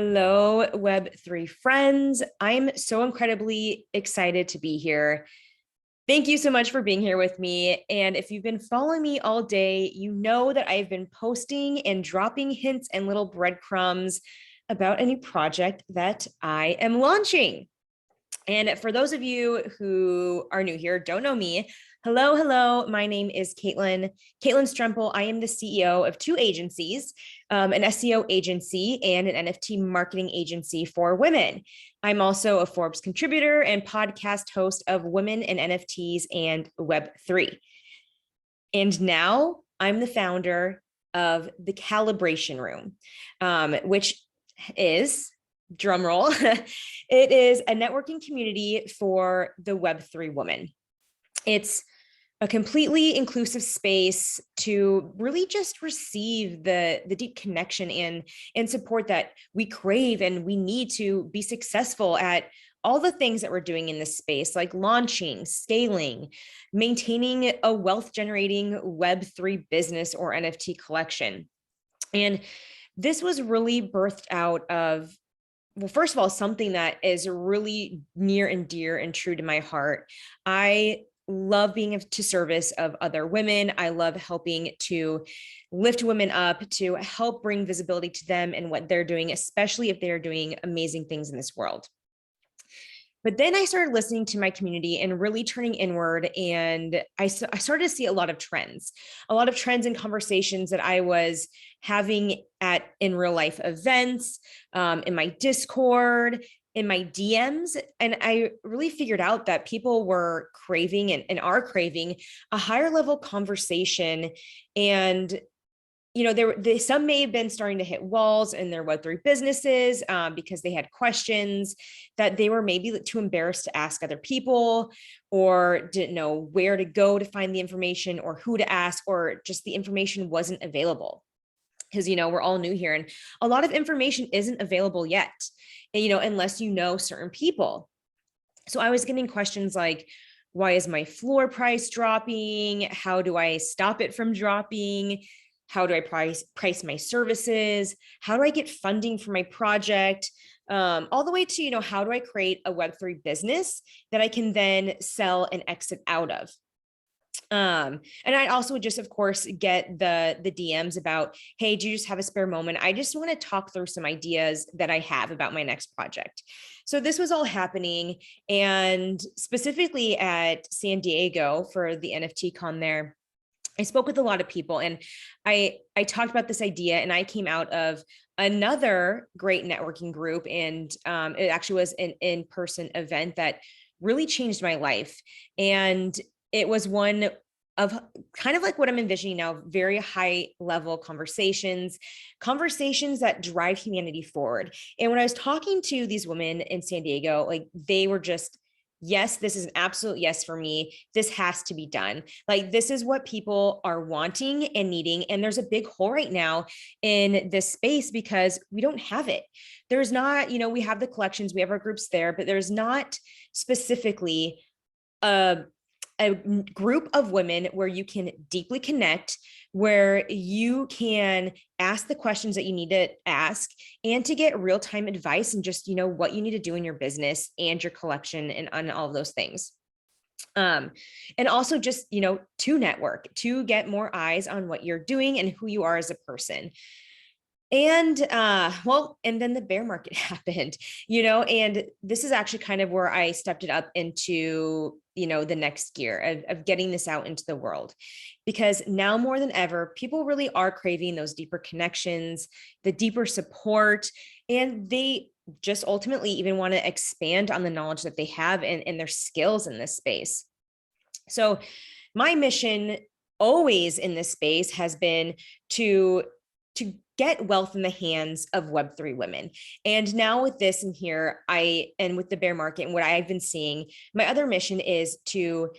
Hello, Web3 friends. I'm so incredibly excited to be here. Thank you so much for being here with me. And if you've been following me all day, you know that I've been posting and dropping hints and little breadcrumbs about a new project that I am launching. And for those of you who are new here, don't know me, hello. My name is Caitlin Strempel. I am the CEO of two agencies, an SEO agency and an NFT marketing agency for women. I'm also a Forbes contributor and podcast host of Women in NFTs and Web3. And now I'm the founder of the Calibration Room, which is, drum roll, it is a networking community for the Web3 woman. It's a completely inclusive space to really just receive the deep connection and support that we crave and we need to be successful at all the things that we're doing in this space, like launching, scaling, maintaining a wealth generating Web3 business or NFT collection. And this was really birthed out of, well, first of all, something that is really near and dear and true to my heart. I love being to service of other women. I love helping to lift women up, to help bring visibility to them and what they're doing, especially if they're doing amazing things in this world. But then I started listening to my community and really turning inward. And I started to see a lot of trends and conversations that I was having in real life events, in my Discord, in my DMs. And I really figured out that people were craving and are craving a higher level conversation. And some may have been starting to hit walls in their Web3 businesses because they had questions that they were maybe too embarrassed to ask other people, or didn't know where to go to find the information or who to ask, or just the information wasn't available. Because, we're all new here and a lot of information isn't available yet, unless you know certain people. So I was getting questions like, why is my floor price dropping? How do I stop it from dropping? How do I price my services? How do I get funding for my project? All the way to, how do I create a Web3 business that I can then sell and exit out of? And I also just, of course, get the DMs about, hey, do you just have a spare moment? I just want to talk through some ideas that I have about my next project. So this was all happening, and specifically at San Diego for the NFT con there, I spoke with a lot of people, and I talked about this idea, and I came out of another great networking group, and it actually was an in-person event that really changed my life. And it was one of kind of like what I'm envisioning now, very high level conversations that drive humanity forward. And when I was talking to these women in San Diego, like, they were just, yes, this is an absolute yes for me. This has to be done. Like, this is what people are wanting and needing. And there's a big hole right now in this space because we don't have it. There's not, we have the collections, we have our groups there, but there's not specifically a group of women where you can deeply connect, where you can ask the questions that you need to ask and to get real-time advice and just, what you need to do in your business and your collection and on all of those things. And also just, to network, to get more eyes on what you're doing and who you are as a person. And and then the bear market happened, and this is actually kind of where I stepped it up into, the next gear of getting this out into the world, because now more than ever, people really are craving those deeper connections, the deeper support, and they just ultimately even want to expand on the knowledge that they have and their skills in this space. So my mission always in this space has been to get wealth in the hands of Web3 women. And now with this in here, and with the bear market and what I've been seeing, my other mission is to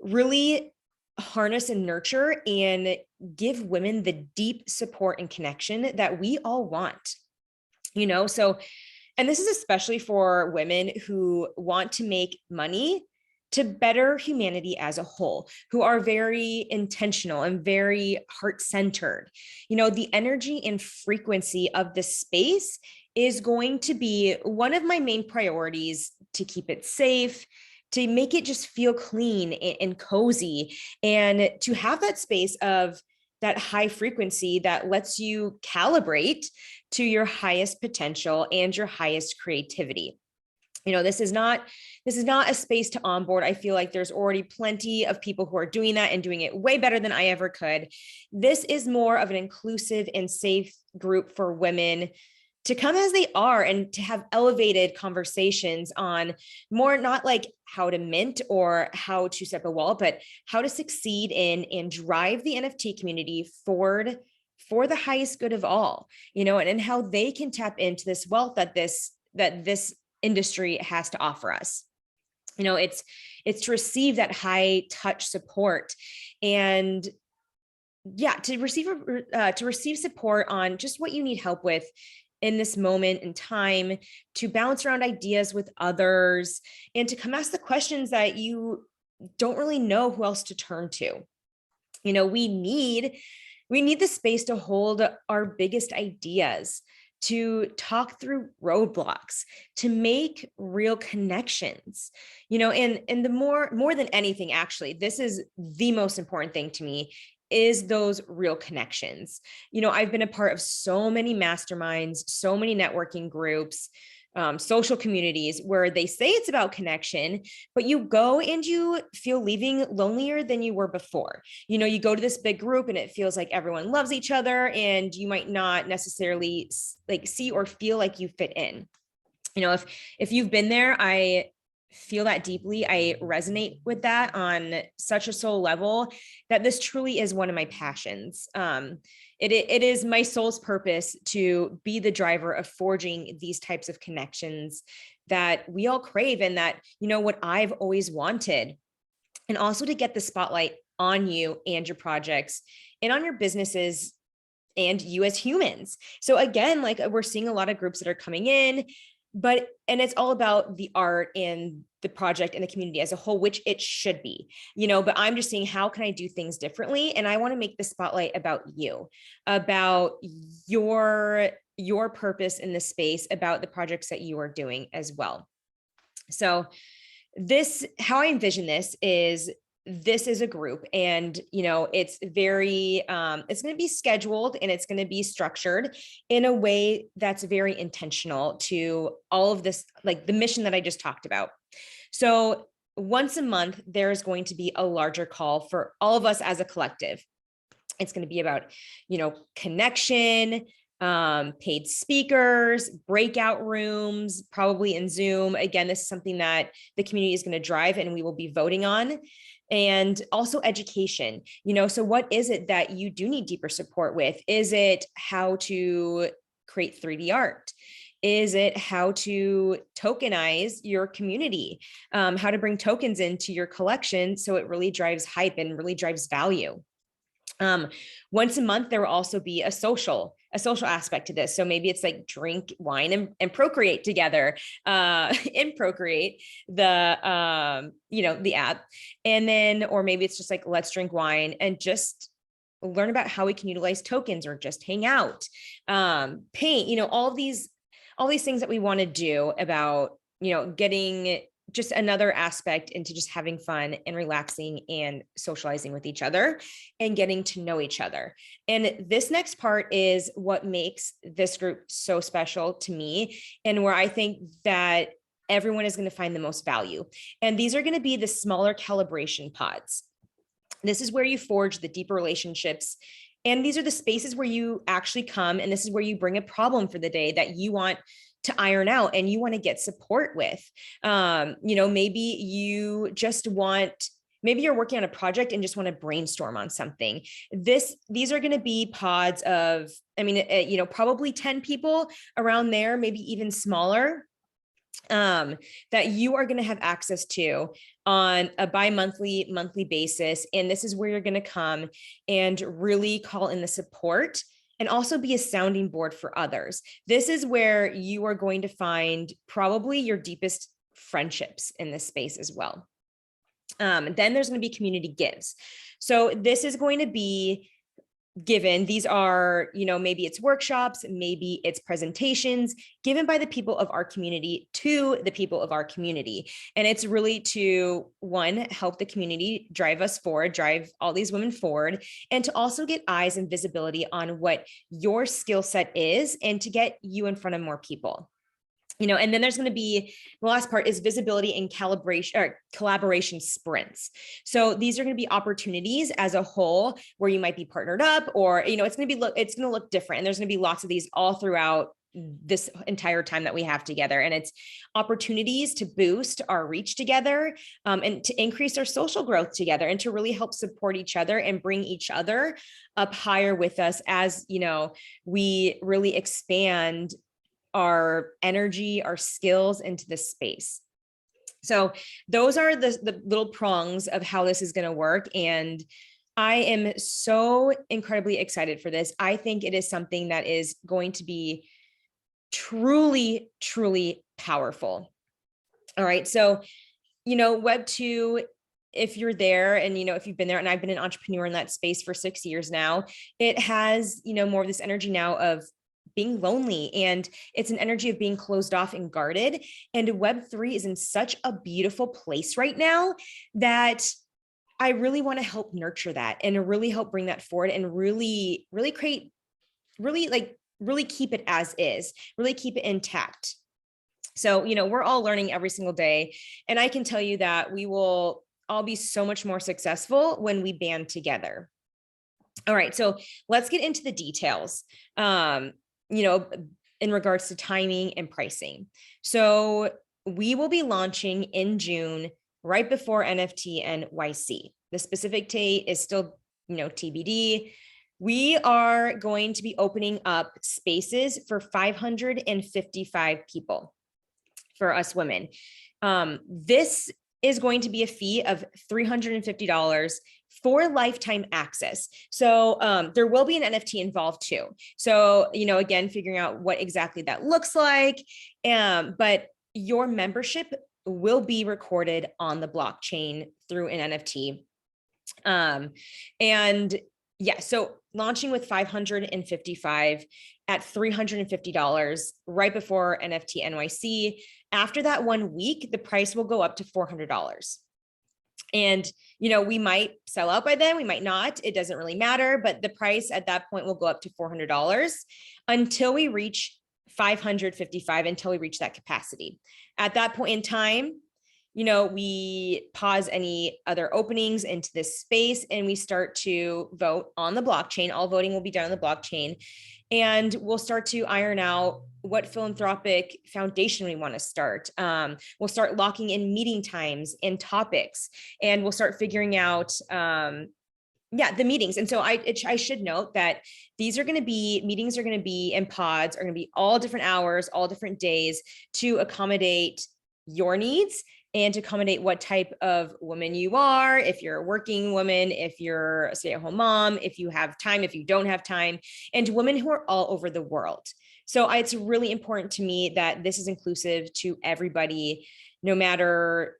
really harness and nurture and give women the deep support and connection that we all want, so, and this is especially for women who want to make money to better humanity as a whole, who are very intentional and very heart-centered. The energy and frequency of the space is going to be one of my main priorities, to keep it safe, to make it just feel clean and cozy, and to have that space of that high frequency that lets you calibrate to your highest potential and your highest creativity. This is not a space to onboard. I feel like there's already plenty of people who are doing that and doing it way better than I ever could. This is more of an inclusive and safe group for women to come as they are and to have elevated conversations on more, not like how to mint or how to set a wall, but how to succeed in and drive the NFT community forward for the highest good of all, and how they can tap into this wealth that this industry has to offer us. It's to receive that high touch support, and to receive support on just what you need help with in this moment in time, to bounce around ideas with others, and to come ask the questions that you don't really know who else to turn to. We need the space to hold our biggest ideas, to talk through roadblocks, to make real connections, and the more than anything, actually, this is the most important thing to me, is those real connections. I've been a part of so many masterminds, so many networking groups, social communities where they say it's about connection, but you go and you feel leaving lonelier than you were before. You go to this big group and it feels like everyone loves each other, and you might not necessarily see or feel like you fit in. If you've been there, I feel that deeply. I resonate with that on such a soul level, that this truly is one of my passions. It is my soul's purpose to be the driver of forging these types of connections that we all crave, and that, what I've always wanted, and also to get the spotlight on you and your projects and on your businesses and you as humans. So again, we're seeing a lot of groups that are coming in, and it's all about the art and the project and the community as a whole, which it should be, but I'm just saying, how can I do things differently? And I want to make the spotlight about you, about your purpose in this space, about the projects that you are doing as well. So how I envision this is a group, and it's very it's going to be scheduled, and it's going to be structured in a way that's very intentional to all of this, like the mission that I just talked about. So once a month, there's going to be a larger call for all of us as a collective. It's going to be about connection, paid speakers, breakout rooms, probably in Zoom. Again, this is something that the community is going to drive and we will be voting on. And also education, so what is it that you do need deeper support with? Is it how to create 3D art? Is it how to tokenize your community? How to bring tokens into your collection so it really drives hype and really drives value? Once a month, there will also be a social aspect to this. So maybe it's like drink wine and procreate together, in Procreate, the app. And then, or maybe it's just like, let's drink wine and just learn about how we can utilize tokens, or just hang out, paint, all these things that we want to do about, getting just another aspect into just having fun and relaxing and socializing with each other and getting to know each other. And this next part is what makes this group so special to me, and where I think that everyone is going to find the most value. And these are going to be the smaller calibration pods. This is where you forge the deeper relationships. And these are the spaces where you actually come, and this is where you bring a problem for the day that you want to iron out and you want to get support with. Maybe you're working on a project and just want to brainstorm on something. These are going to be pods of, probably 10 people around there, maybe even smaller, that you are going to have access to on a monthly basis. And this is where you're going to come and really call in the support, and also be a sounding board for others. This is where you are going to find probably your deepest friendships in this space as well. Then there's going to be community gives. So this is going to be given. These are, maybe it's workshops, maybe it's presentations given by the people of our community to the people of our community. And it's really to, one, help the community drive us forward, drive all these women forward, and to also get eyes and visibility on what your skill set is and to get you in front of more people. And then there's going to be the last part is visibility and calibration or collaboration sprints. So these are going to be opportunities as a whole where you might be partnered up, or, it's going to look different. And there's going to be lots of these all throughout this entire time that we have together. And it's opportunities to boost our reach together, and to increase our social growth together, and to really help support each other and bring each other up higher with us as, we really expand our energy, our skills into this space. So those are the little prongs of how this is going to work. And I am so incredibly excited for this. I think it is something that is going to be truly, truly powerful. All right. So, Web2, if you're there and, if you've been there, and I've been an entrepreneur in that space for 6 years now, it has, more of this energy now of being lonely, and it's an energy of being closed off and guarded. And Web3 is in such a beautiful place right now that I really want to help nurture that and really help bring that forward and really, really create, really keep it as is, really keep it intact. So, we're all learning every single day. And I can tell you that we will all be so much more successful when we band together. All right. So let's get into the details. In regards to timing and pricing. So we will be launching in June, right before NFT NYC. The specific date is still, TBD. We are going to be opening up spaces for 555 people for us women. This is going to be a fee of $350 for lifetime access. So there will be an NFT involved too. So, again, figuring out what exactly that looks like. But your membership will be recorded on the blockchain through an NFT. And yeah, so launching with 555 at $350 right before NFT NYC. After that 1 week, the price will go up to $400. And, we might sell out by then, we might not, it doesn't really matter, but the price at that point will go up to $400 until we reach 555, until we reach that capacity. At that point in time, we pause any other openings into this space and we start to vote on the blockchain. All voting will be done on the blockchain. And we'll start to iron out what philanthropic foundation we want to start. We'll start locking in meeting times and topics, and we'll start figuring out, the meetings. And so I should note that meetings are going to be in pods, are going to be all different hours, all different days to accommodate your needs and to accommodate what type of woman you are. If you're a working woman, if you're a stay-at-home mom, if you have time, if you don't have time, and women who are all over the world. So it's really important to me that this is inclusive to everybody, no matter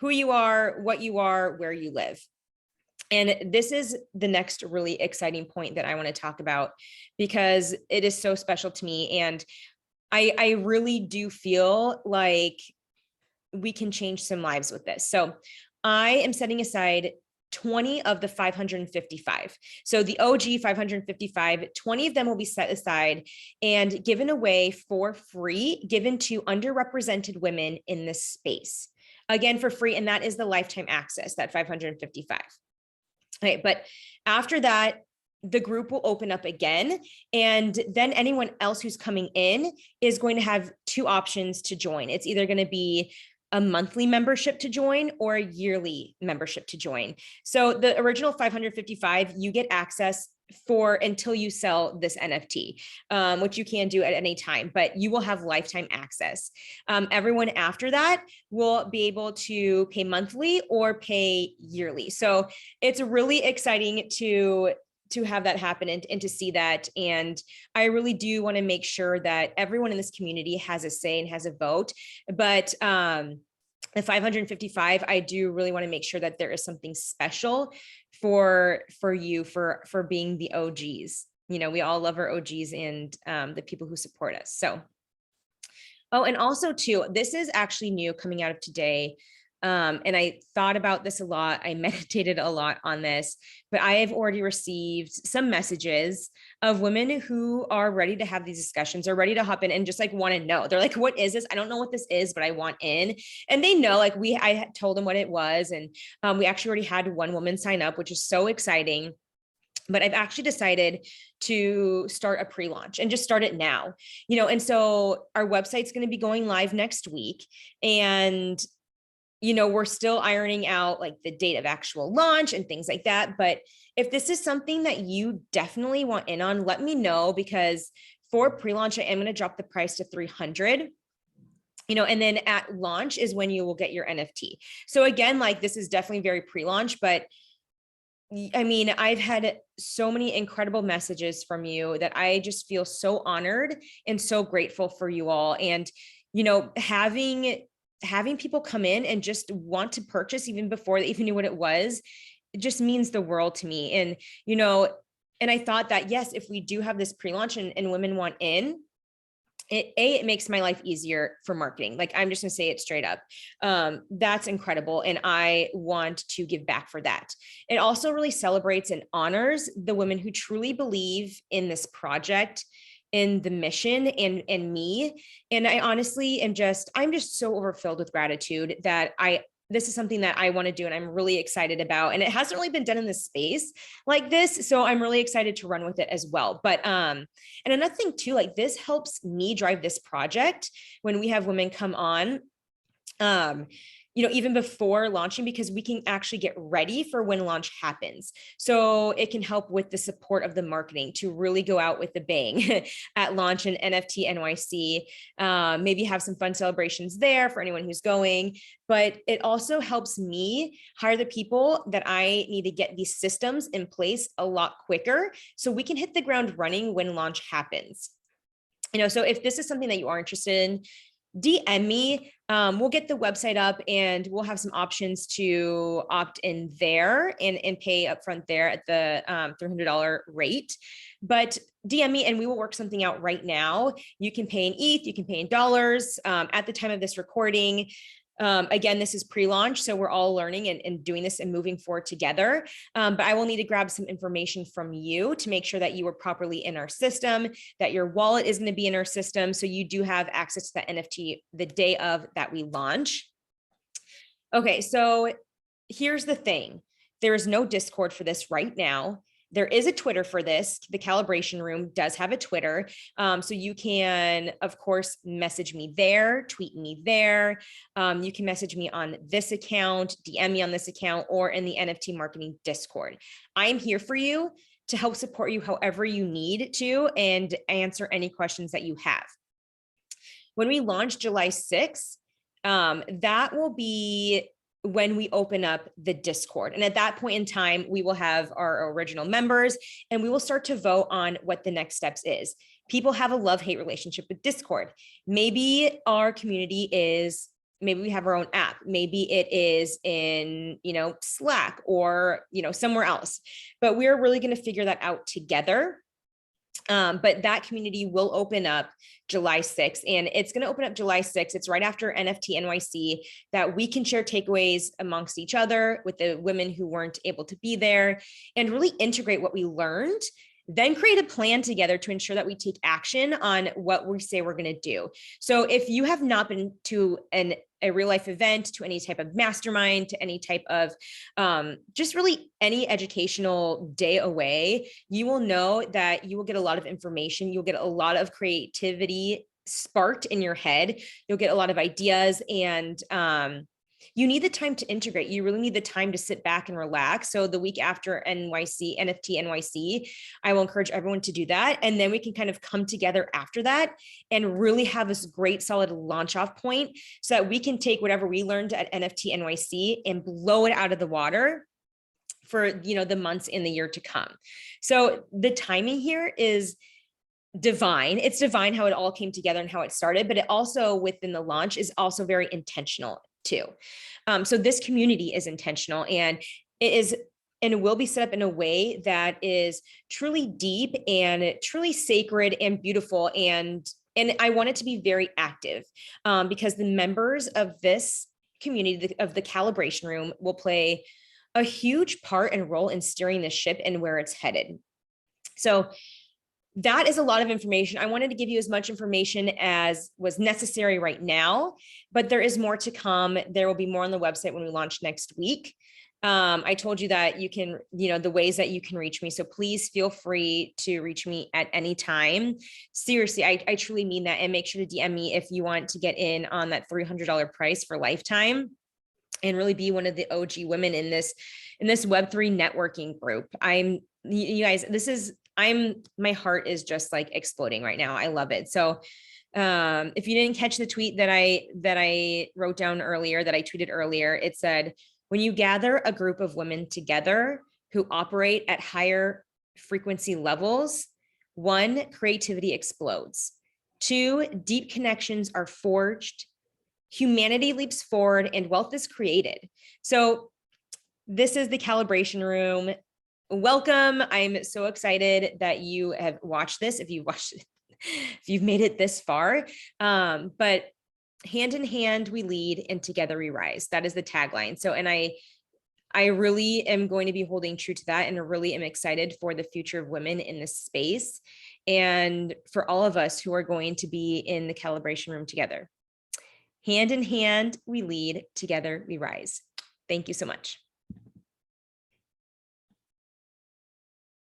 who you are, what you are, where you live. And this is the next really exciting point that I want to talk about because it is so special to me. And I really do feel like we can change some lives with this. So I am setting aside 20 of the 555. So the OG 555, 20 of them will be set aside and given away for free, given to underrepresented women in this space. Again, for free. And that is the lifetime access, that 555. Okay, but after that, the group will open up again. And then anyone else who's coming in is going to have two options to join. It's either going to be a monthly membership to join or a yearly membership to join. So the original 555, you get access for until you sell this NFT, which you can do at any time, but you will have lifetime access. Everyone after that will be able to pay monthly or pay yearly. So it's really exciting to have that happen and to see that. And I really do want to make sure that everyone in this community has a say and has a vote. But the 555, I do really want to make sure that there is something special for you for being the OGs. We all love our OGs and the people who support us. So, oh, and also too, this is actually new coming out of today. And I thought about this a lot. I meditated a lot on this, but I have already received some messages of women who are ready to have these discussions, are ready to hop in and just like want to know. They're like, what is this? I don't know what this is, but I want in. And they know, like I had told them what it was. And we actually already had one woman sign up, which is so exciting. But I've actually decided to start a pre-launch and just start it now, and so our website's going to be going live next week. And we're still ironing out like the date of actual launch and things like that. But if this is something that you definitely want in on, let me know, because for pre-launch, I am going to drop the price to 300. And then at launch is when you will get your NFT. So again, like this is definitely very pre-launch, but I mean, I've had so many incredible messages from you that I just feel so honored and so grateful for you all. And, having people come in and just want to purchase even before they even knew what it was, it just means the world to me. And, and I thought that, yes, if we do have this pre-launch and women want in, it makes my life easier for marketing. Like, I'm just gonna say it straight up. That's incredible. And I want to give back for that. It also really celebrates and honors the women who truly believe in this project, in the mission, and me. And I honestly I'm just so overfilled with gratitude that this is something that I want to do and I'm really excited about. And it hasn't really been done in this space like this. So I'm really excited to run with it as well. But, and another thing too, like this helps me drive this project when we have women come on, even before launching, because we can actually get ready for when launch happens. So it can help with the support of the marketing to really go out with the bang at launch and NFT NYC. Maybe have some fun celebrations there for anyone who's going, but it also helps me hire the people that I need to get these systems in place a lot quicker so we can hit the ground running when launch happens. So if this is something that you are interested in, DM me. We'll get the website up and we'll have some options to opt in there and pay upfront there at the $300 rate. But DM me and we will work something out right now. You can pay in ETH, you can pay in dollars at the time of this recording. Again, this is pre-launch, so we're all learning and doing this and moving forward together. But I will need to grab some information from you to make sure that you are properly in our system, that your wallet is going to be in our system, so you do have access to that NFT the day of that we launch. Okay, so here's the thing. There is no Discord for this right now. There is a Twitter for this. The Calibration Room does have a Twitter. So you can, of course, message me there, tweet me there. You can message me on this account, DM me on this account, or in the NFT marketing Discord. I'm here for you to help support you however you need to and answer any questions that you have. When we launch July 6th, that will be when we open up the Discord. And at that point in time, we will have our original members and we will start to vote on what the next steps is. People have a love-hate relationship with Discord. Maybe our community is, maybe we have our own app. Maybe it is in, Slack or, somewhere else, but we're really going to figure that out together. But that community will open up July 6th, and it's going to open up July 6th. It's right after NFT NYC that we can share takeaways amongst each other with the women who weren't able to be there and really integrate what we learned, then create a plan together to ensure that we take action on what we say we're going to do. So if you have not been to a real life event, to any type of mastermind, to any type of just really any educational day away, you will know that you will get a lot of information. You'll get a lot of creativity sparked in your head. You'll get a lot of ideas, and you need the time to integrate. You really need the time to sit back and relax. So the week after NFT NYC, I will encourage everyone to do that. And then we can kind of come together after that and really have this great solid launch off point so that we can take whatever we learned at NFT NYC and blow it out of the water for, the months in the year to come. So the timing here is divine. It's divine how it all came together and how it started, but it also within the launch is also very intentional too. So this community is intentional, and it is, and it will be set up in a way that is truly deep and truly sacred and beautiful. And I want it to be very active, because the members of this community, of the calibration room, will play a huge part and role in steering the ship and where it's headed. So that is a lot of information. I wanted to give you as much information as was necessary right now, but there is more to come. There will be more on the website when we launch next week. I told you that you can, the ways that you can reach me. So please feel free to reach me at any time. Seriously, I truly mean that. And make sure to DM me if you want to get in on that $300 price for lifetime and really be one of the OG women in this Web3 networking group. You guys, my heart is just like exploding right now. I love it. So if you didn't catch the tweet that I wrote down earlier, that I tweeted earlier, it said, when you gather a group of women together who operate at higher frequency levels, 1, creativity explodes. 2, deep connections are forged. Humanity leaps forward and wealth is created. So this is the Calibration Room. Welcome. I'm so excited that you have watched this. If you've made it this far, but hand in hand, we lead, and together we rise. That is the tagline. So, and I really am going to be holding true to that, and I really am excited for the future of women in this space, and for all of us who are going to be in the Calibration Room together. Hand in hand, we lead, together we rise. Thank you so much.